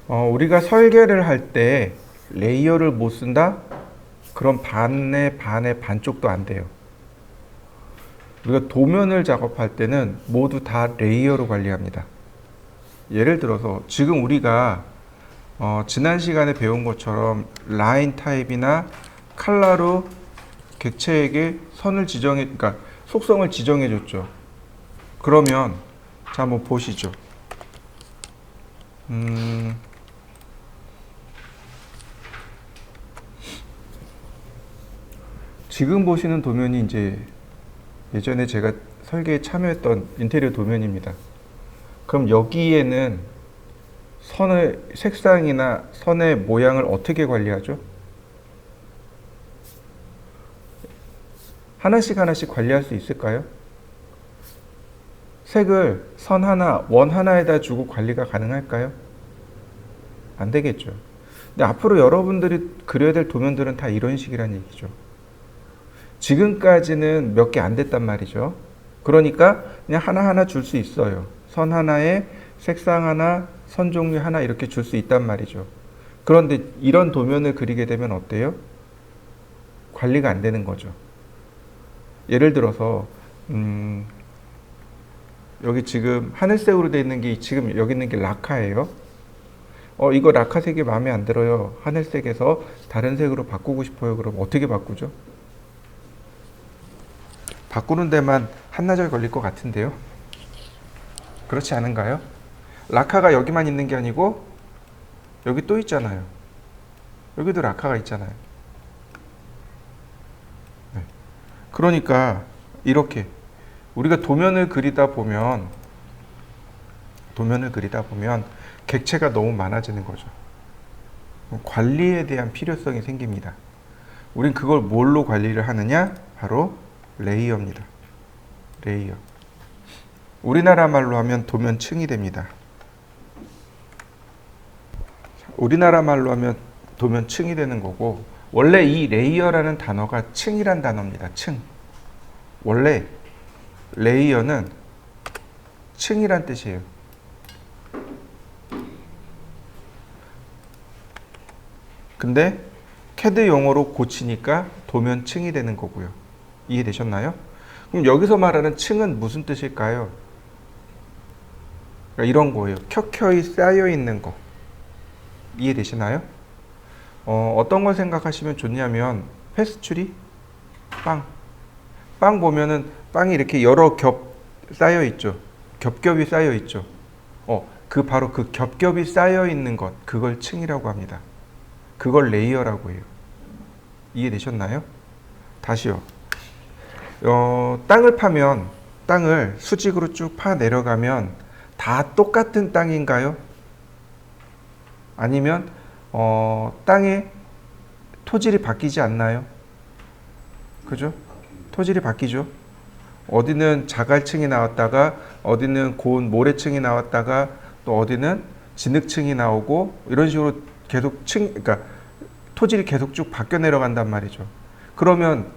우리가 설계를 할 때 레이어를 못 쓴다? 그럼 반의 반쪽도 안 돼요. 우리가 도면을 작업할 때는 모두 다 레이어로 관리합니다. 예를 들어서 지금 우리가 지난 시간에 배운 것처럼 라인 타입이나 칼라로 객체에게 그러니까 속성을 지정해 줬죠. 그러면 자 한번 보시죠. 지금 보시는 도면이 이제 예전에 제가 설계에 참여했던 인테리어 도면입니다. 그럼 여기에는 선의 색상이나 선의 모양을 어떻게 관리하죠? 하나씩 관리할 수 있을까요? 색을 선 하나, 원 하나에다 주고 관리가 가능할까요? 안 되겠죠. 근데 앞으로 여러분들이 그려야 될 도면들은 다 이런 식이란 얘기죠. 지금까지는 몇 개 안 됐단 말이죠. 그러니까 그냥 하나하나 줄 수 있어요. 선 하나에 색상 하나, 선 종류 하나 이렇게 줄 수 있단 말이죠. 그런데 이런 도면을 그리게 되면 어때요? 관리가 안 되는 거죠. 예를 들어서 여기 지금 하늘색으로 되어 있는 게 지금 여기 있는 게 라카예요. 이거 라카색이 마음에 안 들어요. 하늘색에서 다른 색으로 바꾸고 싶어요. 그럼 어떻게 바꾸죠? 바꾸는 데만 한나절 걸릴 것 같은데요. 그렇지 않은가요? 라카가 여기만 있는 게 아니고 여기 또 있잖아요. 여기도 라카가 있잖아요. 네. 그러니까 이렇게 우리가 도면을 그리다 보면 객체가 너무 많아지는 거죠. 관리에 대한 필요성이 생깁니다. 우린 그걸 뭘로 관리를 하느냐? 바로 레이어입니다. 레이어. 우리나라 말로 하면 도면층이 됩니다. 우리나라 말로 하면 도면층이 되는 거고, 원래 이 레이어라는 단어가 층이란 단어입니다. 층. 원래 레이어는 층이란 뜻이에요. 근데 CAD 용어로 고치니까 도면층이 되는 거고요. 이해되셨나요? 그럼 여기서 말하는 층은 무슨 뜻일까요? 그러니까 이런 거예요. 켜켜이 쌓여 있는 거. 이해되시나요? 어떤 걸 생각하시면 좋냐면 페스츄리? 빵 보면은 빵이 이렇게 여러 겹 쌓여 있죠. 겹겹이 쌓여 있죠. 바로 그 겹겹이 쌓여 있는 것, 그걸 층이라고 합니다. 그걸 레이어라고 해요. 이해되셨나요? 다시요. 땅을 수직으로 쭉 파 내려가면 다 똑같은 땅인가요? 아니면 땅의 토질이 바뀌지 않나요? 그죠? 토질이 바뀌죠. 어디는 자갈층이 나왔다가 어디는 고운 모래층이 나왔다가 또 어디는 진흙층이 나오고 이런 식으로 계속 그러니까 토질이 계속 쭉 바뀌어 내려간단 말이죠. 그러면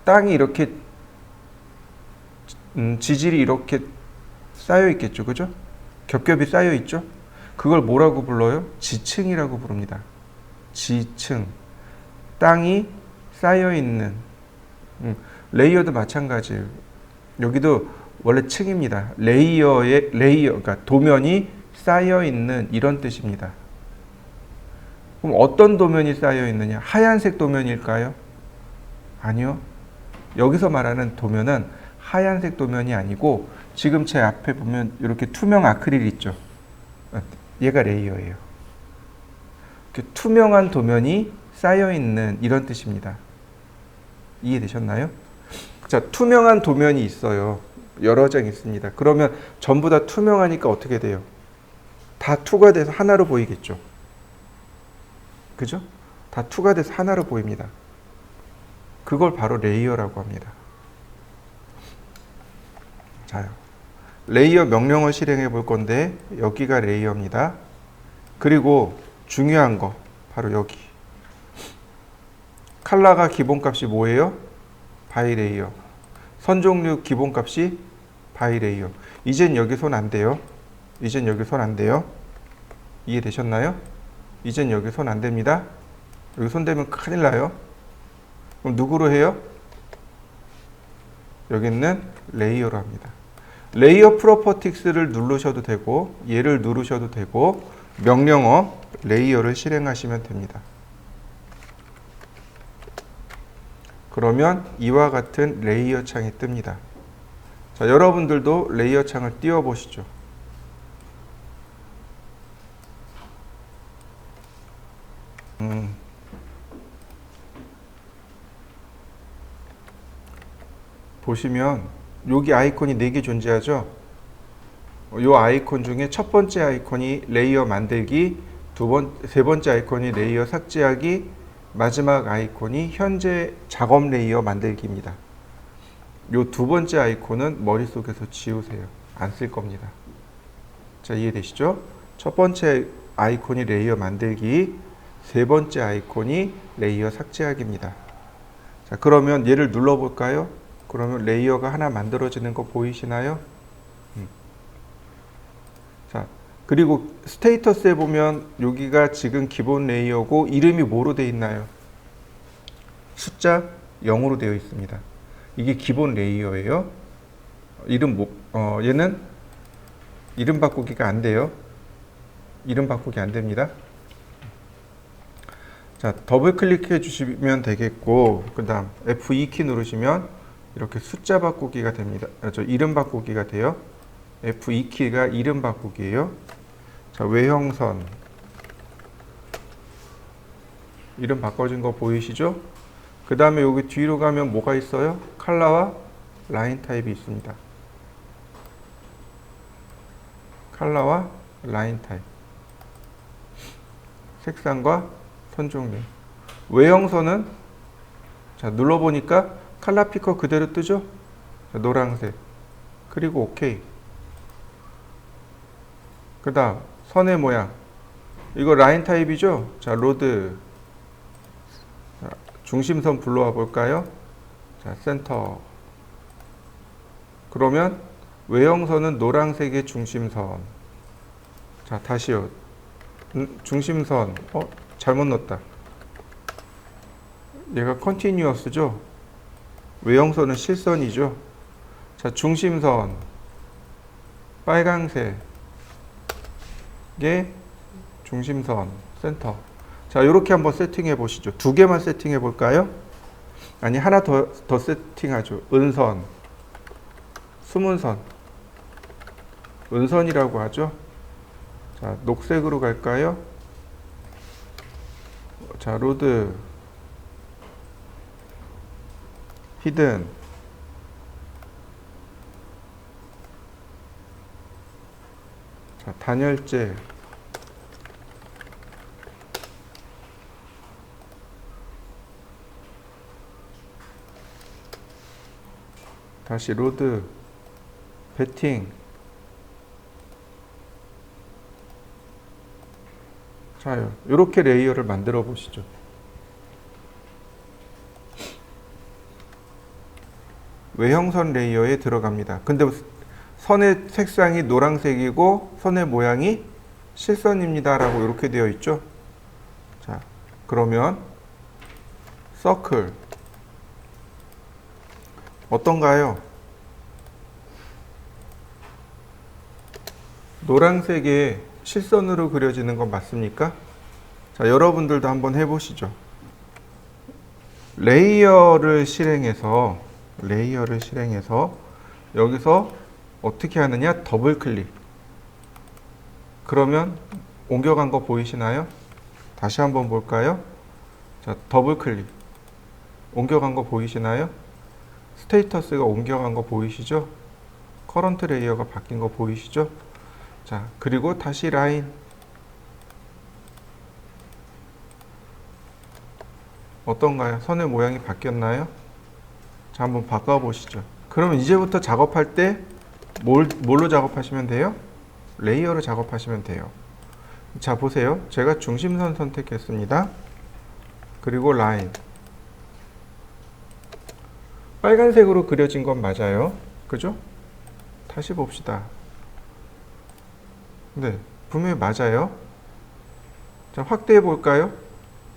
땅이 이렇게 지질이 이렇게 쌓여 있겠죠. 그죠? 겹겹이 쌓여 있죠. 그걸 뭐라고 불러요? 지층이라고 부릅니다. 지층. 땅이 쌓여 있는. 레이어도 마찬가지예요. 여기도 원래 층입니다. 레이어, 그러니까 도면이 쌓여 있는 이런 뜻입니다. 그럼 어떤 도면이 쌓여 있느냐? 하얀색 도면일까요? 아니요. 여기서 말하는 도면은 하얀색 도면이 아니고 지금 제 앞에 보면 이렇게 투명 아크릴 있죠. 얘가 레이어예요. 투명한 도면이 쌓여 있는 이런 뜻입니다. 이해되셨나요? 자, 투명한 도면이 있어요. 여러 장 있습니다. 그러면 전부 다 투명하니까 어떻게 돼요? 다 투가 돼서 하나로 보이겠죠. 그죠? 다 투가 돼서 하나로 보입니다. 그걸 바로 레이어라고 합니다. 자요. 레이어 명령을 실행해 볼 건데 여기가 레이어입니다. 그리고 중요한 거 바로 여기. 칼라가 기본값이 뭐예요? 바이 레이어. 선 종류 기본값이 바이 레이어. 이젠 여기 손 안 돼요. 이젠 여기 손 안 돼요. 이해되셨나요? 이젠 여기 손 안 됩니다. 여기 손 대면 큰일 나요. 그럼 누구로 해요? 여기는 레이어로 합니다. 레이어 프로퍼티스를 누르셔도 되고 얘를 누르셔도 되고 명령어 레이어를 실행하시면 됩니다. 그러면 이와 같은 레이어 창이 뜹니다. 자, 여러분들도 레이어 창을 띄워 보시죠. 보시면 여기 아이콘이 4개 존재하죠. 이 아이콘 중에 첫 번째 아이콘이 레이어 만들기, 세 번째 아이콘이 레이어 삭제하기, 마지막 아이콘이 현재 작업 레이어 만들기입니다. 이 두 번째 아이콘은 머릿속에서 지우세요. 안 쓸 겁니다. 자, 이해되시죠? 첫 번째 아이콘이 레이어 만들기, 세 번째 아이콘이 레이어 삭제하기입니다. 자, 그러면 얘를 눌러볼까요? 그러면 레이어가 하나 만들어지는 거 보이시나요? 자, 그리고 스테이터스에 보면 여기가 지금 기본 레이어고 이름이 뭐로 되어 있나요? 숫자 0으로 되어 있습니다. 이게 기본 레이어예요. 얘는 이름 바꾸기가 안 돼요. 이름 바꾸기 안 됩니다. 자, 더블 클릭해 주시면 되겠고, 그 다음 F2키 누르시면 이렇게 숫자 바꾸기가 됩니다. 이름 바꾸기가 돼요. F2키가 이름 바꾸기예요. 자, 외형선 이름 바꿔진 거 보이시죠? 그 다음에 여기 뒤로 가면 뭐가 있어요? 컬러와 라인 타입이 있습니다. 컬러와 라인 타입, 색상과 선 종류. 외형선은 자, 눌러보니까 컬러 피커 그대로 뜨죠? 자, 노란색. 그리고 OK. 그 다음 선의 모양. 이거 라인 타입이죠? 자, 로드. 자, 중심선 불러와 볼까요? 자, 센터. 그러면 외형선은 노란색의 중심선. 자, 다시요. 중심선. 잘못 넣었다. 얘가 컨티뉴어스죠? 외형선은 실선이죠? 자, 중심선. 빨강색. 게 중심선, 센터. 자, 이렇게 한번 세팅해 보시죠. 두 개만 세팅해 볼까요? 아니, 하나 더 세팅하죠. 은선, 수문선. 은선이라고 하죠. 자, 녹색으로 갈까요? 자, 로드, 히든. 자, 단열재. 다시 로드, 배팅. 자, 이렇게 레이어를 만들어 보시죠. 외형선 레이어에 들어갑니다. 근데 선의 색상이 노란색이고 선의 모양이 실선입니다 라고 이렇게 되어 있죠. 자, 그러면 서클 어떤가요? 노란색에 실선으로 그려지는 건 맞습니까? 자, 여러분들도 한번 해보시죠. 레이어를 실행해서 여기서 어떻게 하느냐? 더블 클릭. 그러면 옮겨간 거 보이시나요? 다시 한번 볼까요? 자, 더블 클릭. 옮겨간 거 보이시나요? 스테이터스가 옮겨간 거 보이시죠? 커런트 레이어가 바뀐 거 보이시죠? 자, 그리고 다시 라인. 어떤가요? 선의 모양이 바뀌었나요? 자, 한번 바꿔 보시죠. 그러면 이제부터 작업할 때 뭘로 작업하시면 돼요? 레이어로 작업하시면 돼요. 자, 보세요. 제가 중심선 선택했습니다. 그리고 라인. 빨간색으로 그려진 건 맞아요. 그죠? 다시 봅시다. 네, 분명히 맞아요. 자, 확대해 볼까요?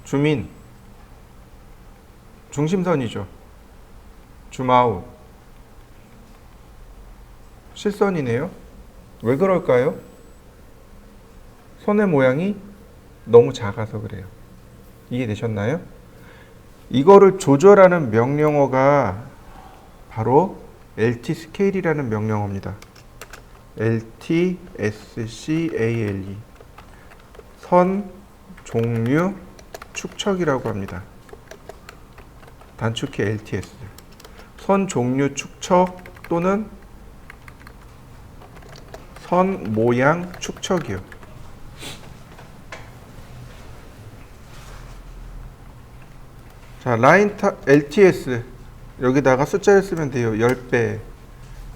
줌인, 중심선이죠. 줌아웃, 실선이네요. 왜 그럴까요? 선의 모양이 너무 작아서 그래요. 이해되셨나요? 이거를 조절하는 명령어가 바로 LT 스케일이라는 명령어입니다. LTSCALE. 선, 종류, 축척이라고 합니다. 단축키 LTS. 선, 종류, 축척 또는 선, 모양, 축척이요. 자, LTS 여기다가 숫자를 쓰면 돼요. 10배.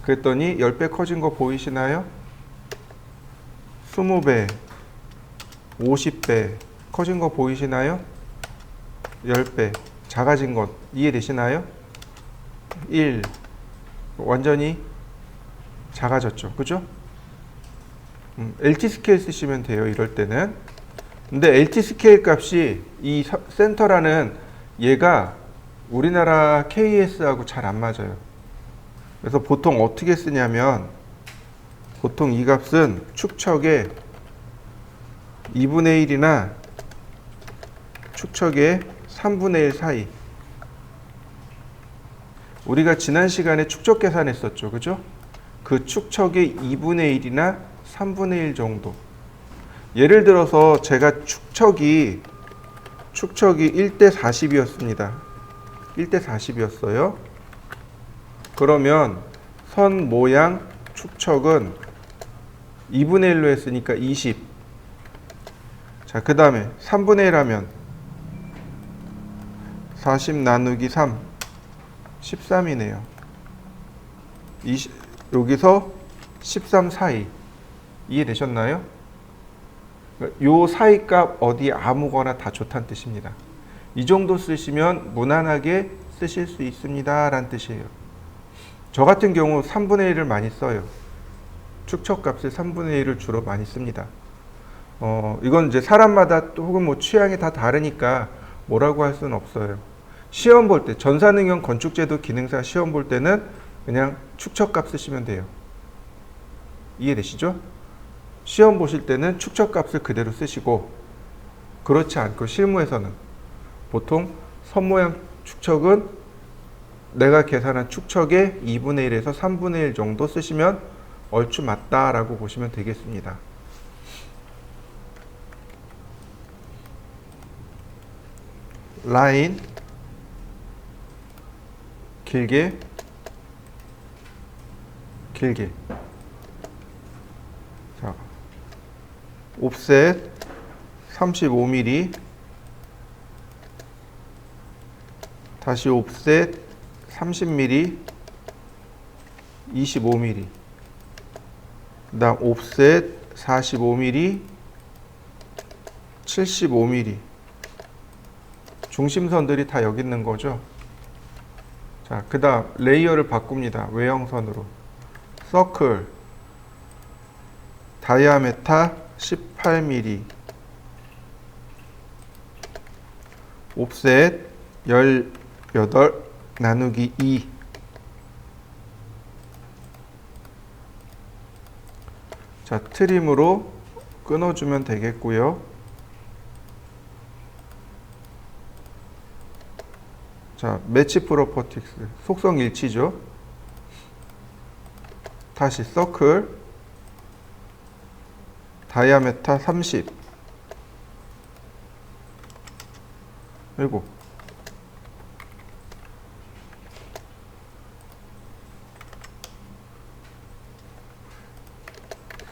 그랬더니 10배 커진 거 보이시나요? 20배, 50배 커진 거 보이시나요? 10배 작아진 것 이해되시나요? 1 완전히 작아졌죠. 그죠? LT 스케일 쓰시면 돼요. 이럴 때는. 근데 LT 스케일 값이 이 센터라는 얘가 우리나라 KS하고 잘 안 맞아요. 그래서 보통 어떻게 쓰냐면 보통 이 값은 축척의 2분의 1이나 축척의 3분의 1 사이. 우리가 지난 시간에 축척 계산했었죠. 그죠? 그 축척의 2분의 1이나 3분의 1 정도. 예를 들어서 제가 축척이 1대 40이었습니다. 1대 40이었어요. 그러면 선 모양 축척은 2분의 1로 했으니까 20. 자, 그 다음에 3분의 1 하면 40 나누기 3, 13이네요. 여기서 13 사이. 이해되셨나요? 요 사이 값 어디 아무거나 다 좋다는 뜻입니다. 이 정도 쓰시면 무난하게 쓰실 수 있습니다 라는 뜻이에요. 저 같은 경우 3분의 1을 많이 써요. 축척 값을 3분의 1을 주로 많이 씁니다. 이건 이제 사람마다 또 혹은 뭐 취향이 다 다르니까 뭐라고 할 수는 없어요. 시험 볼 때, 전산응용 건축제도 기능사 시험 볼 때는 그냥 축척 값 쓰시면 돼요. 이해되시죠? 시험 보실 때는 축척 값을 그대로 쓰시고, 그렇지 않고 실무에서는 보통 선 모양 축척은 내가 계산한 축척의 2분의 1에서 3분의 1 정도 쓰시면 얼추 맞다라고 보시면 되겠습니다. 라인 길게 자, 옵셋 35mm 다시 옵셋 30mm 25mm 그 다음 옵셋 45mm 75mm 중심선들이 다 여기 있는 거죠. 자, 그 다음 레이어를 바꿉니다. 외형선으로 서클 다이아메타 18mm 옵셋 18 나누기 2 자, 트림으로 끊어주면 되겠고요. 자, 매치 프로퍼티스 속성 일치죠. 다시 서클 다이아메타 30 그리고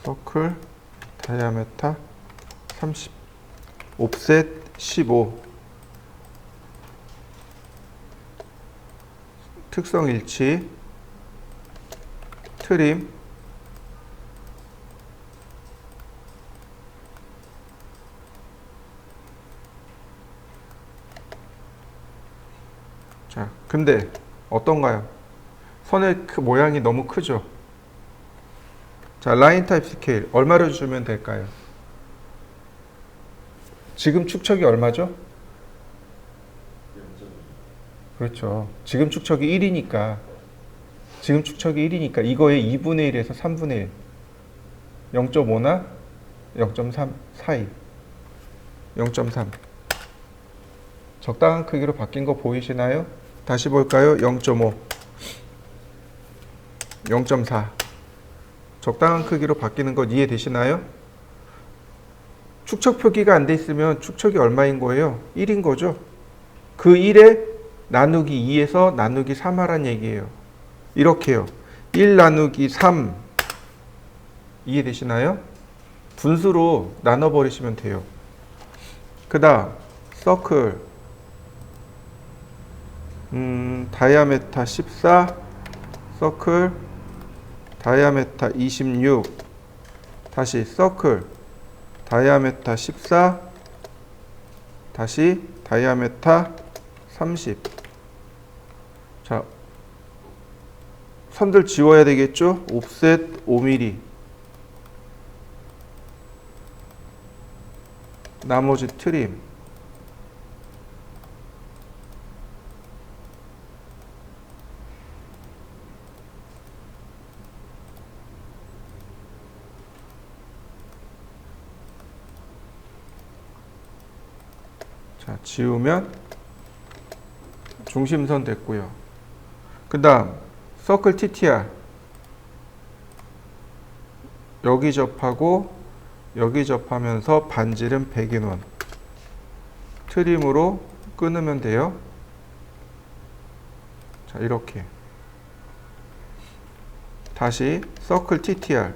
서클 다이아메타 30 옵셋 15 특성 일치 트림 자, 근데 어떤가요? 선의 모양이 너무 크죠? 자, 라인 타입 스케일 얼마를 주면 될까요? 지금 축척이 얼마죠? 그렇죠. 지금 축척이 1이니까 지금 축척이 1이니까 이거의 2분의 1에서 3분의 1 0.5나 0.3 사이 0.3 적당한 크기로 바뀐 거 보이시나요? 다시 볼까요? 0.5 0.4 적당한 크기로 바뀌는 것 이해되시나요? 축척 표기가 안 돼 있으면 축척이 얼마인 거예요? 1인 거죠. 그 1에 나누기 2에서 나누기 3 하란 얘기예요. 이렇게요. 1 나누기 3 이해되시나요? 분수로 나눠버리시면 돼요. 그 다음 서클 다이아메타 14 서클 다이아메타 26 다시 서클 다이아메타 14 다시 다이아메타 30 자, 선들 지워야 되겠죠? 옵셋 5mm 나머지 트림 자, 지우면 중심선 됐고요. 그 다음 서클 TTR 여기 접하고 여기 접하면서 반지름 100인원 트림으로 끊으면 돼요. 자, 이렇게 다시 서클 TTR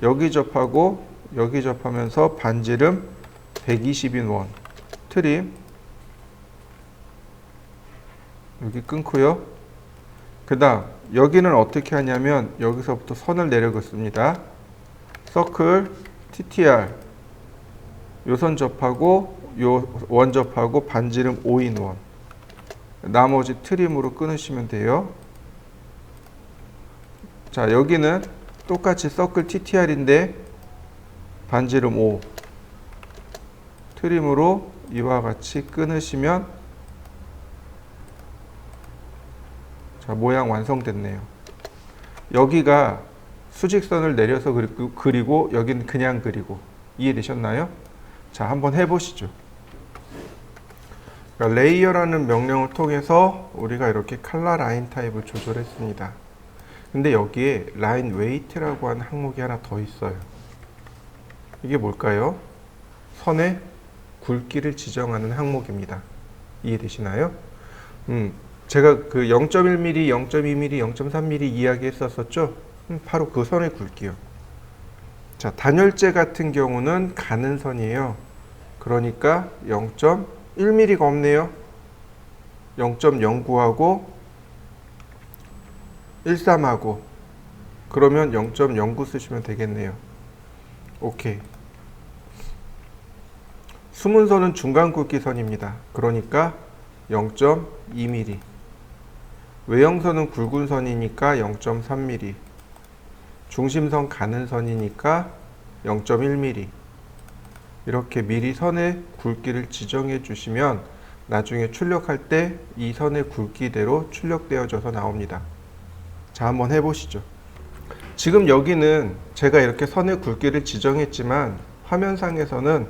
여기 접하고 여기 접하면서 반지름 120인원 트림 여기 끊고요. 그 다음 여기는 어떻게 하냐면 여기서부터 선을 내려 긋습니다. 서클 TTR 요 선 접하고 요 원 접하고 반지름 5인원 나머지 트림으로 끊으시면 돼요. 자, 여기는 똑같이 서클 TTR인데 반지름 5 트림으로 이와 같이 끊으시면 자, 모양 완성됐네요. 여기가 수직선을 내려서 그리고 여기는 그냥 그리고 이해되셨나요? 자, 한번 해보시죠. 그러니까 레이어라는 명령을 통해서 우리가 이렇게 칼라 라인 타입을 조절했습니다. 근데 여기에 라인 웨이트라고 하는 항목이 하나 더 있어요. 이게 뭘까요? 선의 굵기를 지정하는 항목입니다. 이해되시나요? 제가 그 0.1mm, 0.2mm, 0.3mm 이야기했었죠? 바로 그 선의 굵기요. 자, 단열재 같은 경우는 가는 선이에요. 그러니까 0.1mm가 없네요. 0.09하고 13하고 그러면 0.09 쓰시면 되겠네요. 오케이. 수문선은 중간 굵기 선입니다. 그러니까 0.2mm. 외형선은 굵은 선이니까 0.3mm. 중심선 가는 선이니까 0.1mm. 이렇게 미리 선의 굵기를 지정해 주시면 나중에 출력할 때 이 선의 굵기대로 출력되어져서 나옵니다. 자, 한번 해보시죠. 지금 여기는 제가 이렇게 선의 굵기를 지정했지만 화면상에서는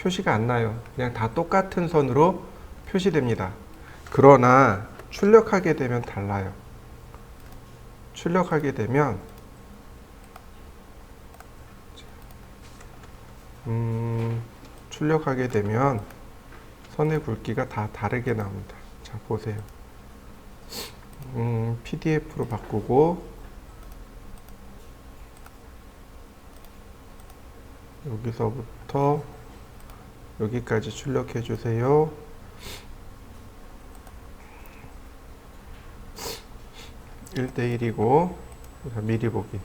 표시가 안 나요. 그냥 다 똑같은 선으로 표시됩니다. 그러나 출력하게 되면 달라요. 출력하게 되면 선의 굵기가 다 다르게 나옵니다. 자, 보세요. PDF로 바꾸고 여기서부터 여기까지 출력해 주세요. (1:1)이고 미리 보기.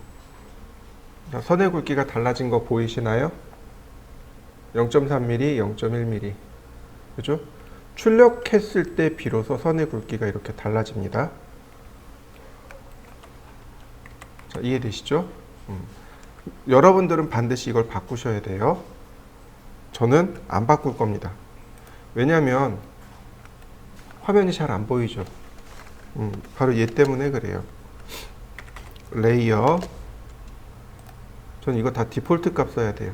선의 굵기가 달라진 거 보이시나요? 0.3mm, 0.1mm. 그죠? 출력했을 때 비로소 선의 굵기가 이렇게 달라집니다. 자, 이해되시죠? 여러분들은 반드시 이걸 바꾸셔야 돼요. 저는 안 바꿀 겁니다. 왜냐하면 화면이 잘 안 보이죠. 바로 얘 때문에 그래요. 레이어. 전 이거 다 디폴트 값 써야 돼요.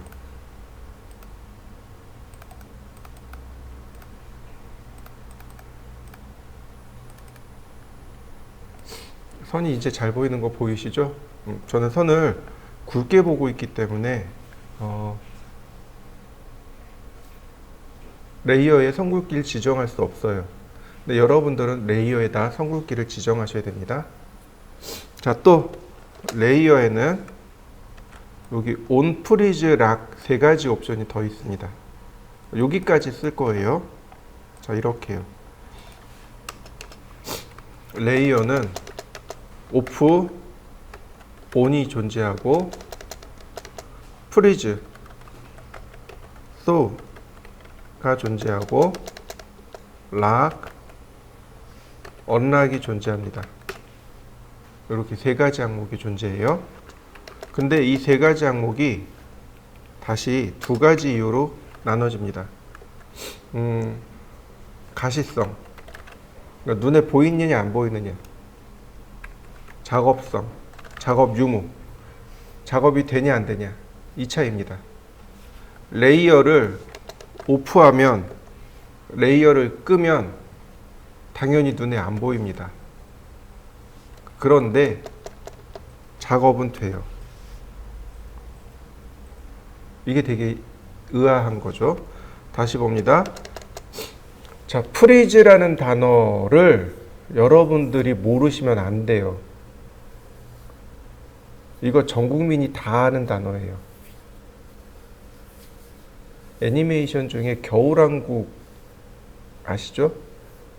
선이 이제 잘 보이는 거 보이시죠? 저는 선을 굵게 보고 있기 때문에 레이어에 선 굵기를 지정할 수 없어요. 근데 여러분들은 레이어에다 선 굵기를 지정하셔야 됩니다. 자, 또 레이어에는 여기 on freeze lock 세 가지 옵션이 더 있습니다. 여기까지 쓸 거예요. 자, 이렇게요. 레이어는 오프, on이 존재하고 freeze, thaw가 존재하고 lock, unlock이 존재합니다. 이렇게 세 가지 항목이 존재해요. 근데 이 세 가지 항목이 다시 두 가지 이유로 나눠집니다. 가시성, 그러니까 눈에 보이느냐 안 보이느냐, 작업성, 작업 유무, 작업이 되냐 안 되냐, 이 차이입니다. 레이어를 오프하면, 레이어를 끄면 당연히 눈에 안 보입니다. 그런데 작업은 돼요. 이게 되게 의아한 거죠. 다시 봅니다. 자, 프리즈라는 단어를 여러분들이 모르시면 안 돼요. 이거 전 국민이 다 아는 단어예요. 애니메이션 중에 겨울왕국 아시죠?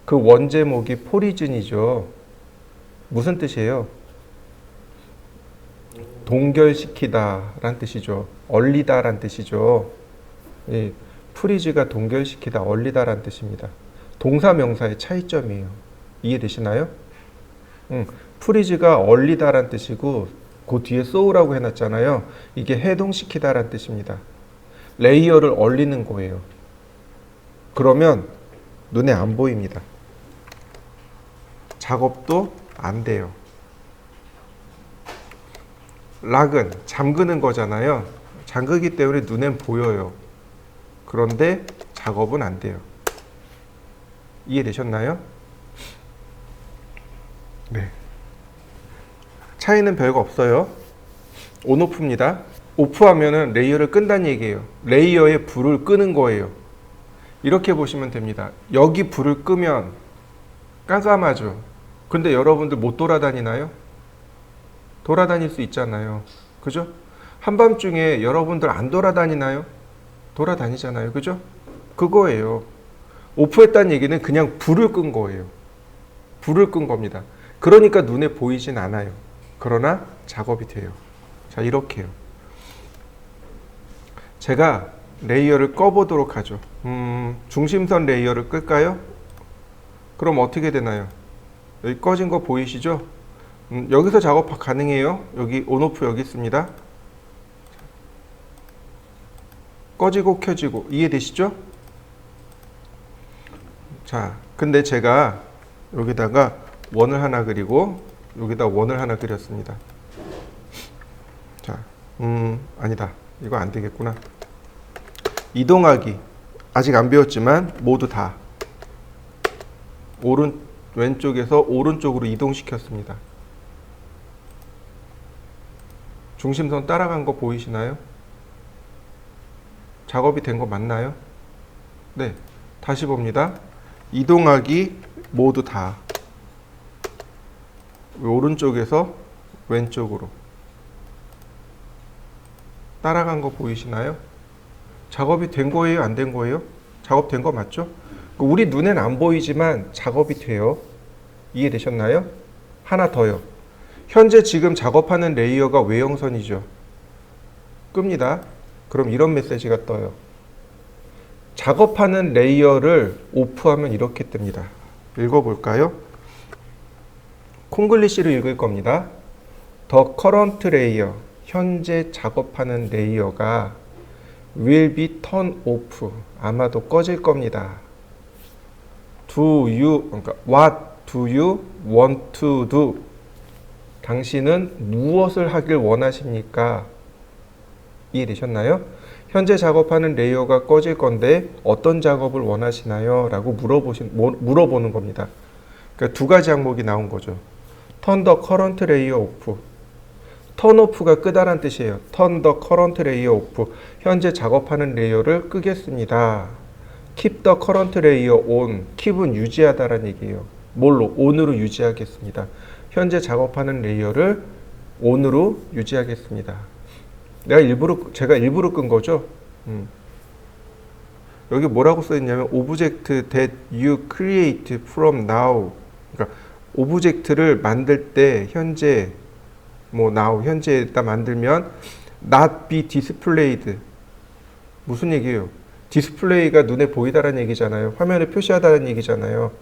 그 원제목이 포리즌이죠. 무슨 뜻이에요? 동결시키다 라는 뜻이죠. 얼리다 라는 뜻이죠. 예, 프리즈가 동결시키다, 얼리다 라는 뜻입니다. 동사 명사의 차이점이에요. 이해되시나요? 프리즈가 얼리다 라는 뜻이고 그 뒤에 소우라고 해놨잖아요. 이게 해동시키다 라는 뜻입니다. 레이어를 얼리는 거예요. 그러면 눈에 안 보입니다. 작업도 안 돼요. 락은 잠그는 거잖아요. 잠그기 때문에 눈엔 보여요. 그런데 작업은 안 돼요. 이해되셨나요? 네. 차이는 별거 없어요. 온오프입니다. 오프하면은 레이어를 끈다는 얘기예요. 레이어에 불을 끄는 거예요. 이렇게 보시면 됩니다. 여기 불을 끄면 깜깜하죠. 근데 여러분들 못 돌아다니나요? 돌아다닐 수 있잖아요. 그죠? 한밤중에 여러분들 안 돌아다니나요? 돌아다니잖아요. 그죠? 그거예요. 오프했다는 얘기는 그냥 불을 끈 거예요. 불을 끈 겁니다. 그러니까 눈에 보이진 않아요. 그러나 작업이 돼요. 자, 이렇게요. 제가 레이어를 꺼보도록 하죠. 중심선 레이어를 끌까요? 그럼 어떻게 되나요? 여기 꺼진 거 보이시죠? 여기서 작업 가능해요. 여기 온오프 여기 있습니다. 꺼지고 켜지고 이해되시죠? 자, 근데 제가 여기다가 원을 하나 그리고 여기다 원을 하나 그렸습니다. 자, 아니다. 이거 안 되겠구나. 이동하기. 아직 안 배웠지만 모두 다 왼쪽에서 오른쪽으로 이동시켰습니다. 중심선 따라간 거 보이시나요? 작업이 된 거 맞나요? 네. 다시 봅니다. 이동하기 모두 다 오른쪽에서 왼쪽으로 따라간 거 보이시나요? 작업이 된 거예요? 안 된 거예요? 작업된 거 맞죠? 우리 눈엔 안 보이지만 작업이 돼요. 이해되셨나요? 하나 더요. 현재 지금 작업하는 레이어가 외형선이죠. 끕니다. 그럼 이런 메시지가 떠요. 작업하는 레이어를 오프하면 이렇게 뜹니다. 읽어볼까요? 콩글리시로 읽을 겁니다. The current layer, 현재 작업하는 레이어가 will be turned off. 아마도 꺼질 겁니다. 그러니까 what do you want to do? 당신은 무엇을 하길 원하십니까? 이해되셨나요? 현재 작업하는 레이어가 꺼질 건데 어떤 작업을 원하시나요? 라고 물어보는 겁니다. 그러니까 두 가지 항목이 나온 거죠. turn the current layer off. turn off가 끄다란 뜻이에요. turn the current layer off. 현재 작업하는 레이어를 끄겠습니다. keep the current layer on. keep은 유지하다라는 얘기예요. 뭘로? on으로 유지하겠습니다. 현재 작업하는 레이어를 on으로 유지하겠습니다. 제가 일부러 끈 거죠. 여기 뭐라고 써 있냐면 object that you create from now. 그러니까 오브젝트를 만들 때 현재 now 현재에다 만들면 not be displayed. 무슨 얘기예요? 디스플레이가 눈에 보이다라는 얘기잖아요. 화면에 표시하다는 얘기잖아요.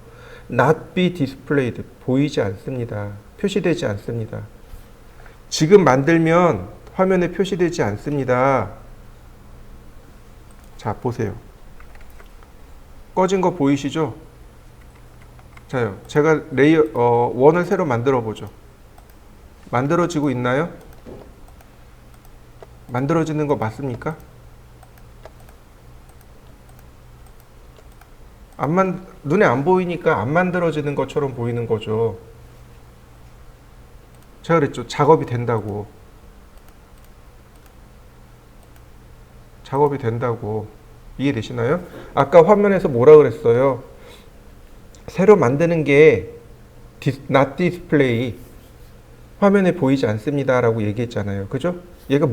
not be displayed. 보이지 않습니다. 표시되지 않습니다. 지금 만들면 화면에 표시되지 않습니다. 자, 보세요. 꺼진 거 보이시죠? 자요. 제가 원을 새로 만들어 보죠. 만들어지고 있나요? 만들어지는 거 맞습니까? 눈에 안 보이니까 안 만들어지는 것처럼 보이는 거죠. 제가 그랬죠. 작업이 된다고. 작업이 된다고. 이해되시나요? 아까 화면에서 뭐라 그랬어요? 새로 만드는 게 not display. 화면에 보이지 않습니다. 라고 얘기했잖아요. 그죠? 얘가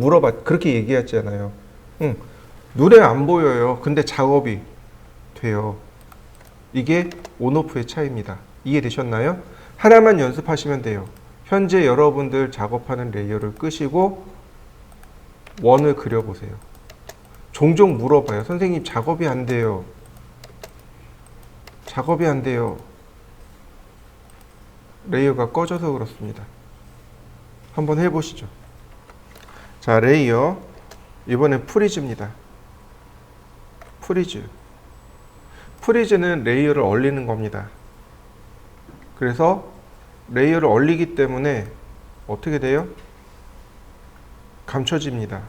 그렇게 얘기했잖아요. 눈에 안 보여요. 근데 작업이 돼요. 이게 온오프의 차이입니다. 이해되셨나요? 하나만 연습하시면 돼요. 현재 여러분들 작업하는 레이어를 끄시고 원을 그려보세요. 종종 물어봐요. 선생님, 작업이 안 돼요. 작업이 안 돼요. 레이어가 꺼져서 그렇습니다. 한번 해보시죠. 자, 레이어. 이번엔 프리즈입니다. 프리즈. 프리즈는 레이어를 얼리는 겁니다. 그래서 레이어를 얼리기 때문에 어떻게 돼요? 감춰집니다.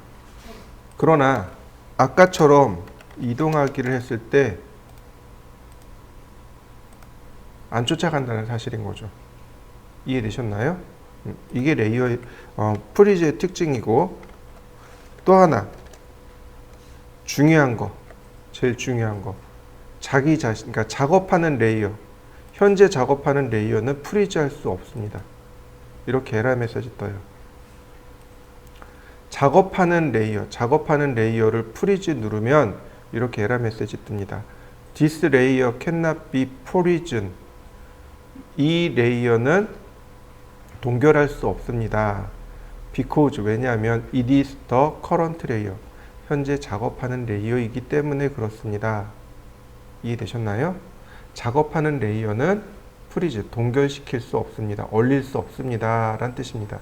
그러나 아까처럼 이동하기를 했을 때 안 쫓아간다는 사실인 거죠. 이해되셨나요? 이게 레이어의 프리즈의 특징이고, 또 하나 중요한 거, 제일 중요한 거, 그러니까 작업하는 레이어, 현재 작업하는 레이어는 프리즈 할 수 없습니다. 이렇게 에러 메시지 떠요. 작업하는 레이어를 프리즈 누르면 이렇게 에러 메시지 뜹니다. This layer cannot be frozen. 이 레이어는 동결할 수 없습니다. Because, 왜냐하면 it is the current layer. 현재 작업하는 레이어이기 때문에 그렇습니다. 이해되셨나요? 작업하는 레이어는 프리즈, 동결시킬 수 없습니다. 얼릴 수 없습니다. 라는 뜻입니다.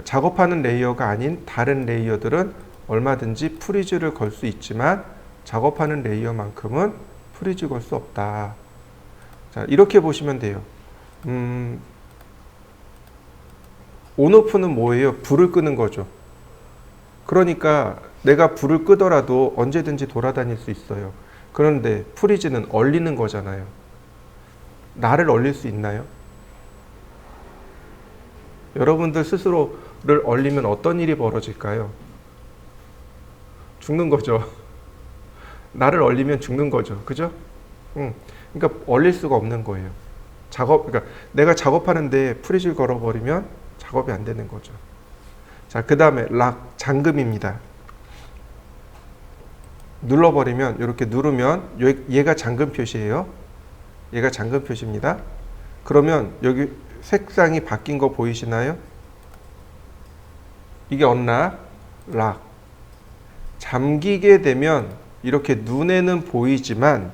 작업하는 레이어가 아닌 다른 레이어들은 얼마든지 프리즈를 걸 수 있지만 작업하는 레이어만큼은 프리즈 걸 수 없다. 자, 이렇게 보시면 돼요. 온오프는 뭐예요? 불을 끄는 거죠. 그러니까 내가 불을 끄더라도 언제든지 돌아다닐 수 있어요. 그런데 프리즈는 얼리는 거잖아요. 나를 얼릴 수 있나요? 여러분들 스스로를 얼리면 어떤 일이 벌어질까요? 죽는 거죠. 나를 얼리면 죽는 거죠. 그죠? 그러니까 얼릴 수가 없는 거예요. 그러니까 내가 작업하는데 프리즈를 걸어버리면 작업이 안 되는 거죠. 자, 그 다음에 락, 잠금입니다. 눌러버리면, 이렇게 누르면 얘가 잠금 표시예요. 얘가 잠금 표시입니다. 그러면 여기 색상이 바뀐 거 보이시나요? 이게 언락, 락. 잠기게 되면 이렇게 눈에는 보이지만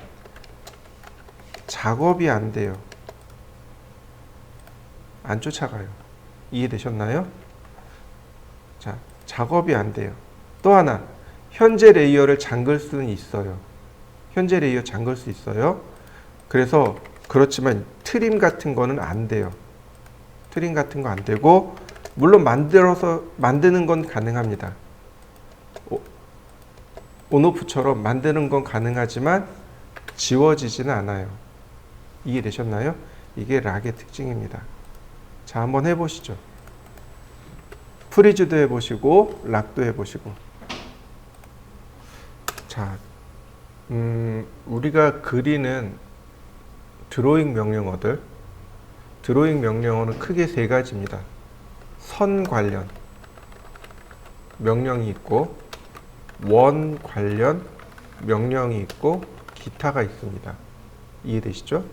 작업이 안 돼요. 안 쫓아가요. 이해되셨나요? 자, 작업이 안 돼요. 또 하나, 현재 레이어를 잠글 수는 있어요. 현재 레이어 잠글 수 있어요. 그래서 그렇지만 트림 같은 거는 안 돼요. 트림 같은 거 안 되고, 물론 만드는 건 가능합니다. 온오프처럼 만드는 건 가능하지만 지워지지는 않아요. 이해되셨나요? 이게 락의 특징입니다. 자, 한번 해보시죠. 프리즈도 해보시고 락도 해보시고. 자, 우리가 그리는 드로잉 명령어는 크게 세 가지입니다. 선 관련 명령이 있고, 원 관련 명령이 있고, 기타가 있습니다. 이해되시죠?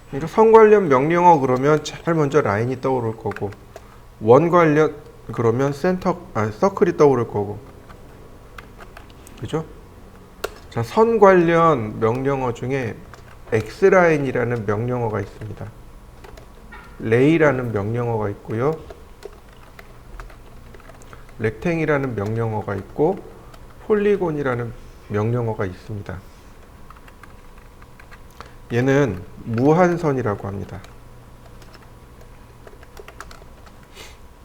그러니까 선 관련 명령어 그러면 제일 먼저 라인이 떠오를 거고, 원 관련 그러면 서클이 떠오를 거고, 그죠? 자, 선 관련 명령어 중에 X라인이라는 명령어가 있습니다. 레이라는 명령어가 있고요. 렉탱이라는 명령어가 있고, 폴리곤이라는 명령어가 있습니다. 얘는 무한선이라고 합니다.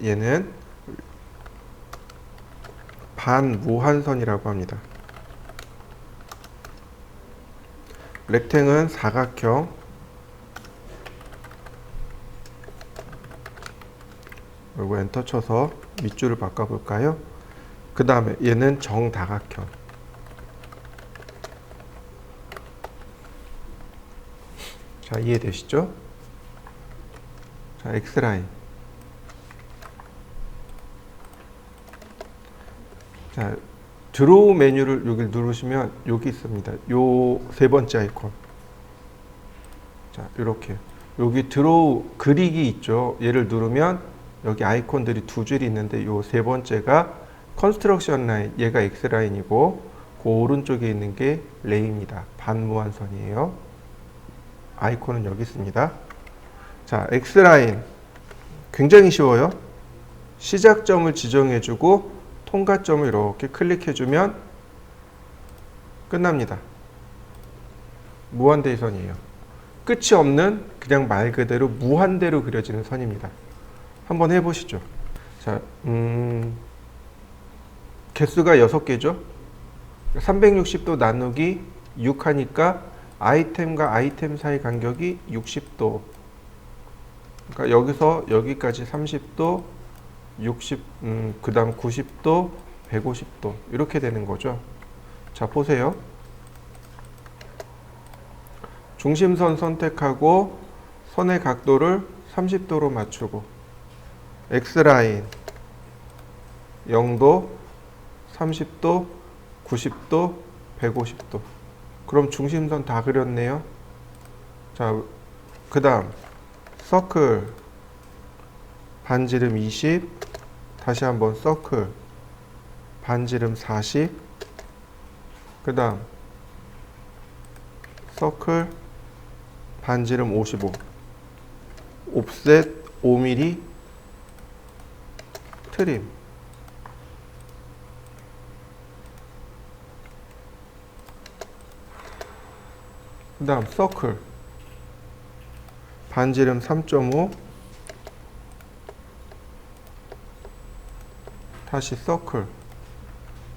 얘는 반무한선이라고 합니다. 렉탱은 사각형, 그리고 엔터 쳐서 밑줄을 바꿔볼까요? 그 다음에 얘는 정다각형. 자, 이해되시죠? 자, X라인. 자, 드로우 메뉴를 여기 누르시면 여기 있습니다. 요 세 번째 아이콘. 자, 이렇게 여기 드로우 그리기 있죠. 얘를 누르면 여기 아이콘들이 두 줄이 있는데 요 세 번째가 컨스트럭션 라인, 얘가 X라인이고 그 오른쪽에 있는 게 레이입니다. 반무한선이에요. 아이콘은 여기 있습니다. 자, X라인 굉장히 쉬워요. 시작점을 지정해주고 통과점을 이렇게 클릭해주면 끝납니다. 무한대선이에요. 끝이 없는 그냥 말 그대로 무한대로 그려지는 선입니다. 한번 해보시죠. 자, 개수가 6개죠. 360도 나누기 6 하니까 아이템과 아이템 사이 간격이 60도. 그러니까 여기서 여기까지 30도, 그 다음 90도, 150도 이렇게 되는 거죠. 자, 보세요. 중심선 선택하고 선의 각도를 30도로 맞추고, X라인 0도, 30도, 90도, 150도. 그럼 중심선 다 그렸네요. 자, 그 다음 서클 반지름 20, 다시 한번 서클 반지름 40, 그 다음 서클 반지름 55, 옵셋 5mm, 트림. 그 다음 서클 반지름 3.5, 다시 서클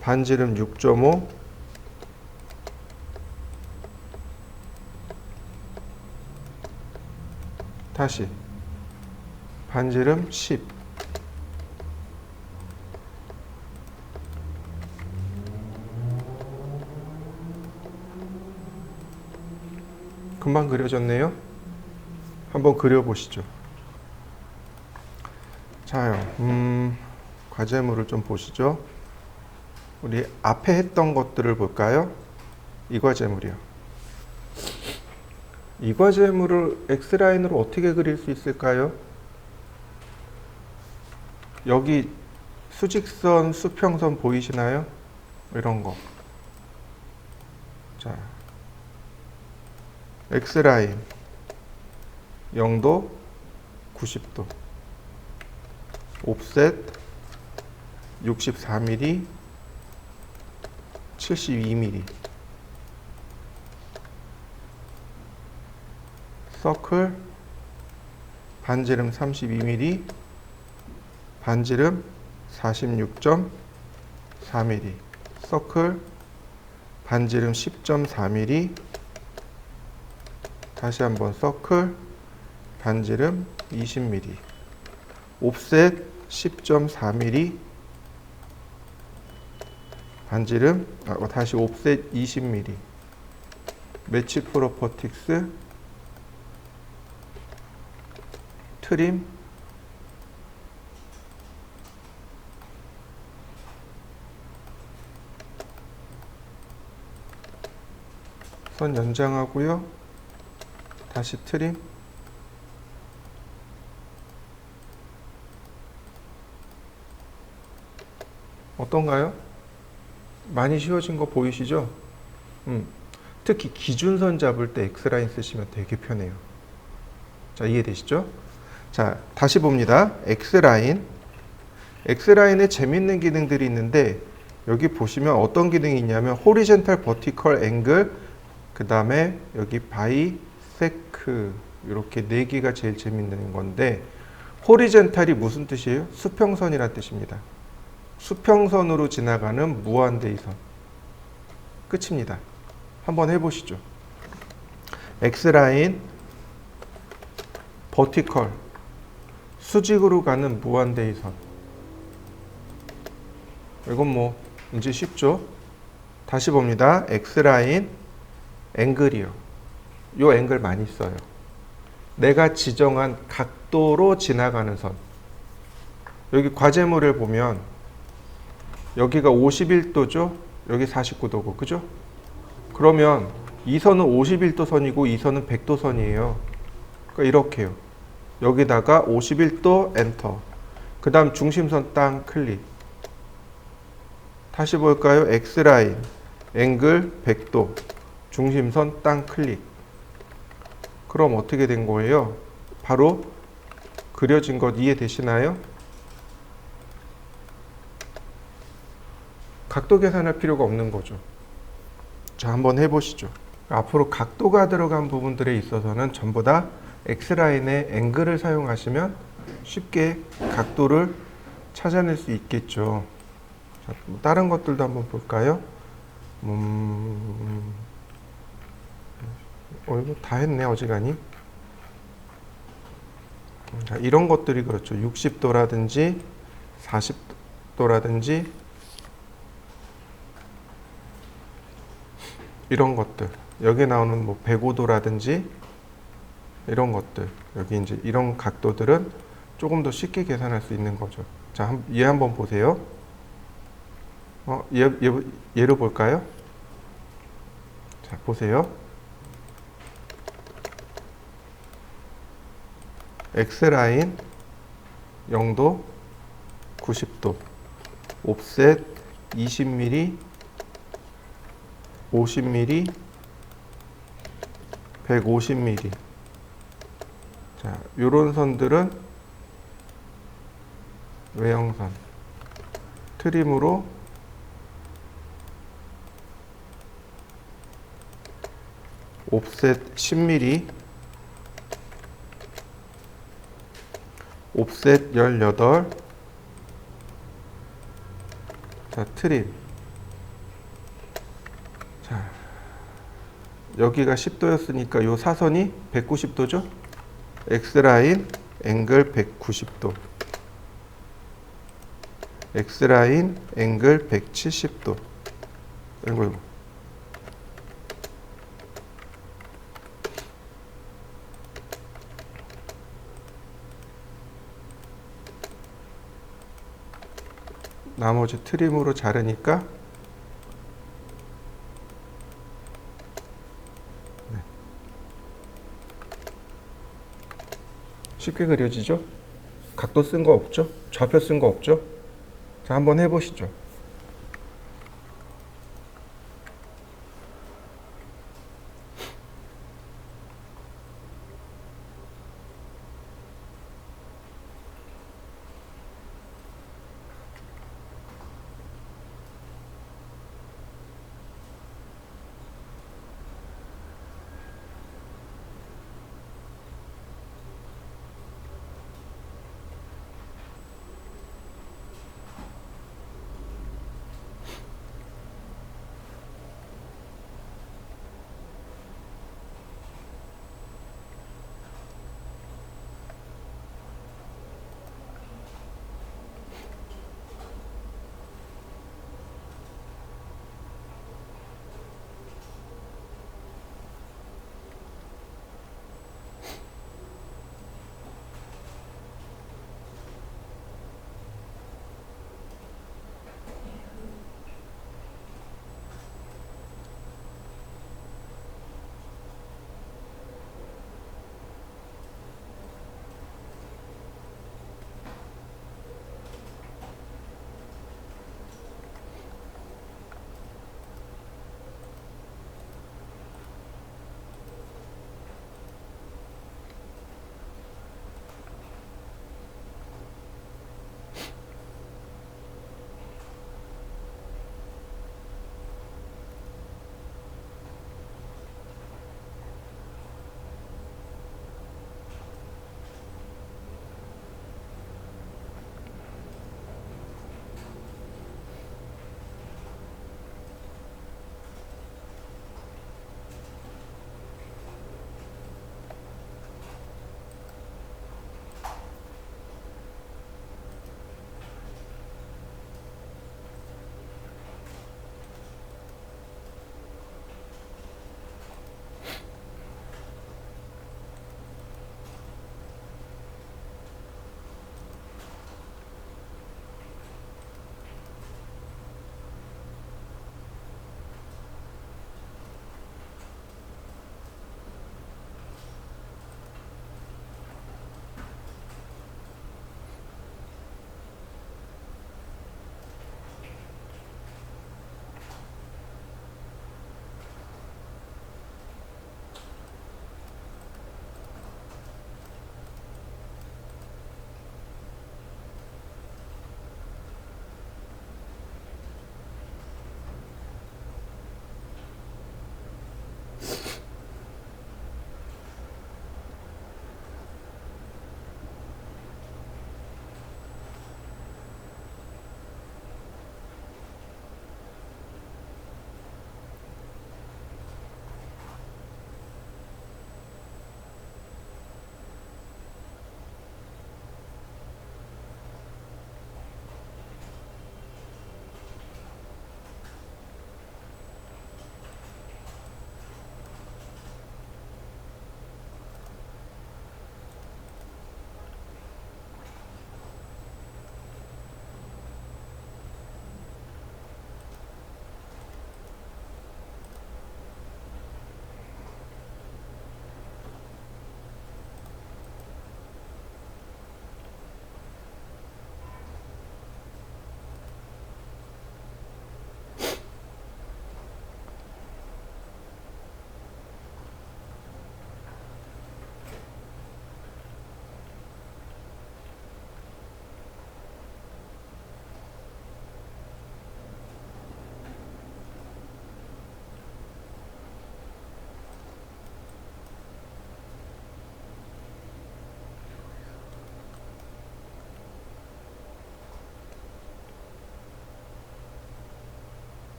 반지름 6.5, 다시 반지름 10. 금방 그려졌네요. 한번 그려보시죠. 자요, 과제물을 좀 보시죠. 우리 앞에 했던 것들을 볼까요? 이 과제물이요. 이 과제물을 X라인으로 어떻게 그릴 수 있을까요? 여기 수직선, 수평선 보이시나요? 이런 거. 자, X라인 0도, 90도, 옵셋 64mm, 72mm. 서클 반지름 32mm, 반지름 46.4mm. 서클 반지름 10.4mm, 다시 한번 서클 반지름 20mm, 옵셋 10.4mm, 반지름 다시 옵셋 20mm, 매치 프로퍼틱스, 트림, 선 연장하고요. 다시 트림, 어떤가요? 많이 쉬워진 거 보이시죠? 특히 기준선 잡을 때 X라인 쓰시면 되게 편해요. 자, 이해되시죠? 자, 다시 봅니다. X라인. X라인에 재밌는 기능들이 있는데 여기 보시면 어떤 기능이 있냐면 호리젠탈 버티컬 앵글, 그 다음에 여기 바이세크, 이렇게 4개가 제일 재밌는 건데, 호리젠탈이 무슨 뜻이에요? 수평선이란 뜻입니다. 수평선으로 지나가는 무한대이선. 끝입니다. 한번 해보시죠. X라인, 버티컬, 수직으로 가는 무한대이선. 이건 뭐 이제 쉽죠? 다시 봅니다. X라인, 앵글이요. 요 앵글 많이 써요. 내가 지정한 각도로 지나가는 선. 여기 과제물을 보면 여기가 51도죠? 여기 49도고, 그죠? 그러면 이 선은 51도 선이고 이 선은 100도 선이에요. 그러니까 이렇게요. 여기다가 51도 엔터. 그 다음 중심선 땅 클릭. 다시 볼까요? X라인, 앵글 100도, 중심선 땅 클릭. 그럼 어떻게 된 거예요? 바로 그려진 것 이해되시나요? 각도 계산할 필요가 없는 거죠. 자, 한번 해보시죠. 앞으로 각도가 들어간 부분들에 있어서는 전부 다 X라인의 앵글을 사용하시면 쉽게 각도를 찾아낼 수 있겠죠. 자, 다른 것들도 한번 볼까요? 이거 다 했네, 어지간히. 자, 이런 것들이 그렇죠. 60도라든지 40도라든지 이런 것들. 여기 나오는 뭐 105도라든지 이런 것들. 여기 이제 이런 각도들은 조금 더 쉽게 계산할 수 있는 거죠. 자, 얘 한번 보세요. 얘로 볼까요? 자, 보세요. X라인 0도 90도, 옵셋 20mm, 50mm, 150mm. 자, 요런 선들은 외형선. 트림으로 옵셋 10mm, 옵셋 18. 자, 트림. 자, 여기가 10도였으니까 요 사선이 190도죠? X라인 앵글 190도, X라인 앵글 170도. 이거 나머지 트림으로 자르니까 쉽게 그려지죠? 각도 쓴 거 없죠? 좌표 쓴 거 없죠? 자, 한번 해보시죠.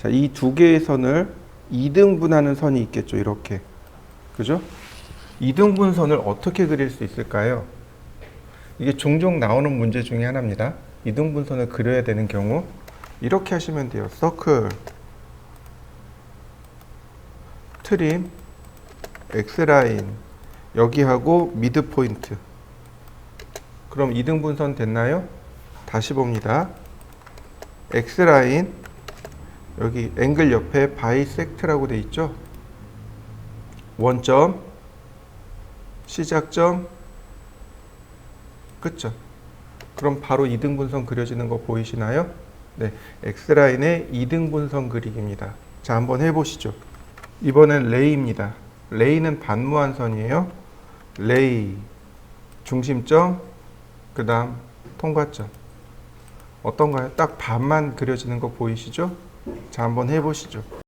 자, 이 두 개의 선을 2등분하는 선이 있겠죠. 이렇게. 그죠? 2등분선을 어떻게 그릴 수 있을까요? 이게 종종 나오는 문제 중에 하나입니다. 2등분선을 그려야 되는 경우 이렇게 하시면 돼요. 서클, 트림, X라인, 여기하고 미드 포인트. 그럼 2등분선 됐나요? 다시 봅니다. X라인, 여기 앵글 옆에 바이섹트라고 돼 있죠? 원점, 시작점, 끝점. 그럼 바로 2등분선 그려지는 거 보이시나요? 네, X라인의 2등분선 그리기입니다. 자, 한번 해보시죠. 이번엔 레이입니다. 레이는 반무한선이에요. 레이, 중심점, 그 다음 통과점. 어떤가요? 딱 반만 그려지는 거 보이시죠? 자, 한번 해보시죠.